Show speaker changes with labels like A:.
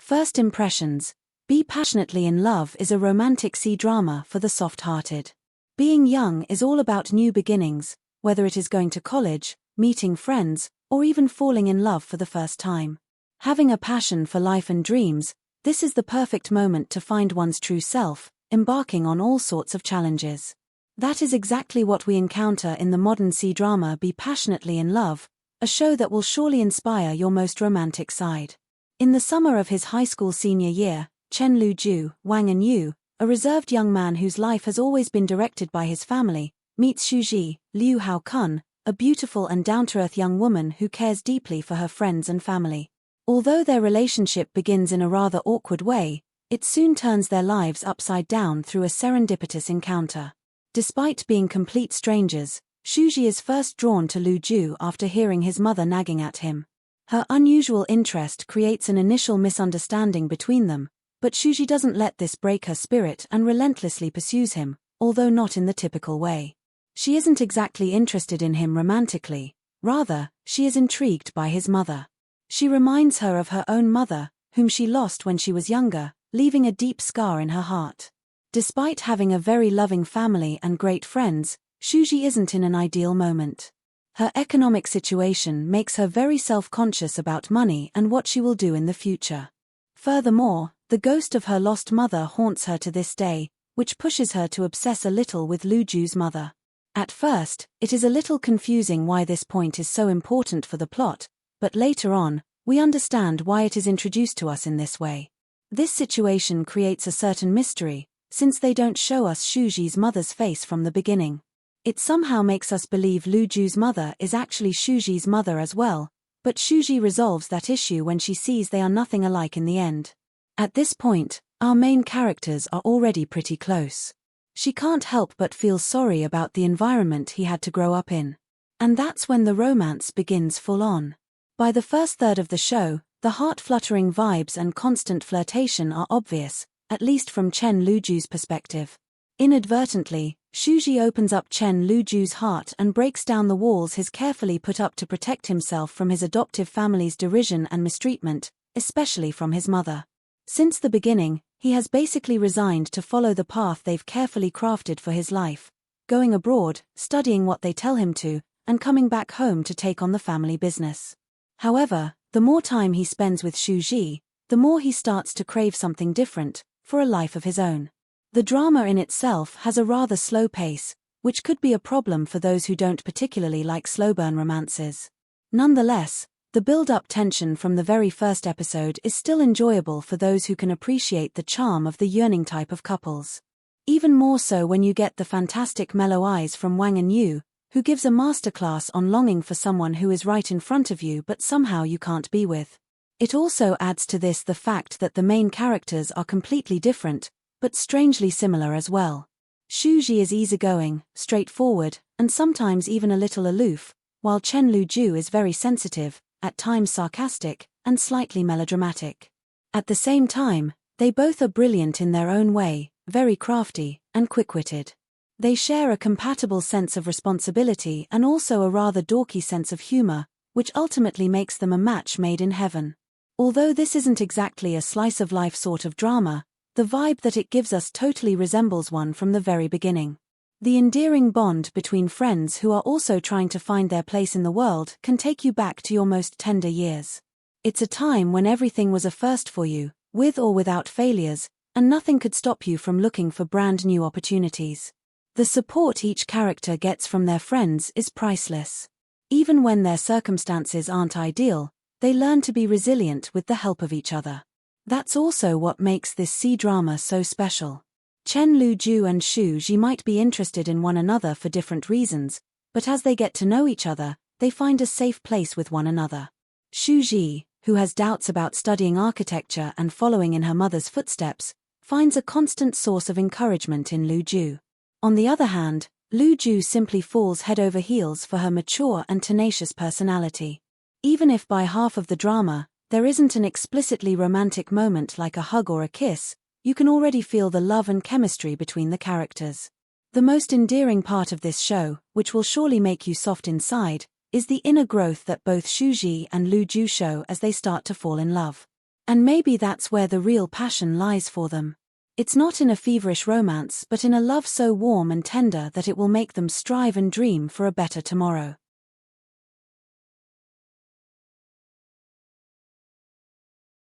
A: First impressions. Be Passionately in Love is a romantic C-drama for the soft-hearted. Being young is all about new beginnings, whether it is going to college, meeting friends, or even falling in love for the first time. Having a passion for life and dreams, this is the perfect moment to find one's true self, embarking on all sorts of challenges. That is exactly what we encounter in the modern C-drama Be Passionately in Love, a show that will surely inspire your most romantic side. In the summer of his high school senior year, Chen Lu-ju, Wang En-yu, a reserved young man whose life has always been directed by his family, meets Shuji, Liu Hao-kun, a beautiful and down-to-earth young woman who cares deeply for her friends and family. Although their relationship begins in a rather awkward way, it soon turns their lives upside down through a serendipitous encounter. Despite being complete strangers, Shuji is first drawn to Lu-ju after hearing his mother nagging at him. Her unusual interest creates an initial misunderstanding between them, but Shuji doesn't let this break her spirit and relentlessly pursues him, although not in the typical way. She isn't exactly interested in him romantically, rather, she is intrigued by his mother. She reminds her of her own mother, whom she lost when she was younger, leaving a deep scar in her heart. Despite having a very loving family and great friends, Shuji isn't in an ideal moment. Her economic situation makes her very self-conscious about money and what she will do in the future. Furthermore, the ghost of her lost mother haunts her to this day, which pushes her to obsess a little with Lu-ju's mother. At first, it is a little confusing why this point is so important for the plot, but later on, we understand why it is introduced to us in this way. This situation creates a certain mystery, since they don't show us Shuji's mother's face from the beginning. It somehow makes us believe Lu-ju's mother is actually Shuji's mother as well, but Shuji resolves that issue when she sees they are nothing alike in the end. At this point, our main characters are already pretty close. She can't help but feel sorry about the environment he had to grow up in. And that's when the romance begins full on. By the first third of the show, the heart-fluttering vibes and constant flirtation are obvious, at least from Chen Lu-ju's perspective. Inadvertently, Shuji opens up Chen Lu-ju's heart and breaks down the walls he's carefully put up to protect himself from his adoptive family's derision and mistreatment, especially from his mother. Since the beginning, he has basically resigned to follow the path they've carefully crafted for his life, going abroad, studying what they tell him to, and coming back home to take on the family business. However, the more time he spends with Shuji, the more he starts to crave something different, for a life of his own. The drama in itself has a rather slow pace, which could be a problem for those who don't particularly like slow burn romances. Nonetheless, the build-up tension from the very first episode is still enjoyable for those who can appreciate the charm of the yearning type of couples. Even more so when you get the fantastic mellow eyes from Wang En-yu, who gives a masterclass on longing for someone who is right in front of you but somehow you can't be with. It also adds to this the fact that the main characters are completely different, but strangely similar as well. Shuji is easygoing, straightforward, and sometimes even a little aloof, while Chen Lu-ju is very sensitive, at times sarcastic, and slightly melodramatic. At the same time, they both are brilliant in their own way, very crafty, and quick-witted. They share a compatible sense of responsibility and also a rather dorky sense of humor, which ultimately makes them a match made in heaven. Although this isn't exactly a slice-of-life sort of drama, the vibe that it gives us totally resembles one from the very beginning. The endearing bond between friends who are also trying to find their place in the world can take you back to your most tender years. It's a time when everything was a first for you, with or without failures, and nothing could stop you from looking for brand new opportunities. The support each character gets from their friends is priceless. Even when their circumstances aren't ideal, they learn to be resilient with the help of each other. That's also what makes this C-drama so special. Chen Lu-ju and Shuji might be interested in one another for different reasons, but as they get to know each other, they find a safe place with one another. Shuji, who has doubts about studying architecture and following in her mother's footsteps, finds a constant source of encouragement in Lu-ju. On the other hand, Lu-ju simply falls head over heels for her mature and tenacious personality. Even if by half of the drama, there isn't an explicitly romantic moment like a hug or a kiss, you can already feel the love and chemistry between the characters. The most endearing part of this show, which will surely make you soft inside, is the inner growth that both Shuji and Lu-ju show as they start to fall in love. And maybe that's where the real passion lies for them. It's not in a feverish romance but in a love so warm and tender that it will make them strive and dream for a better tomorrow.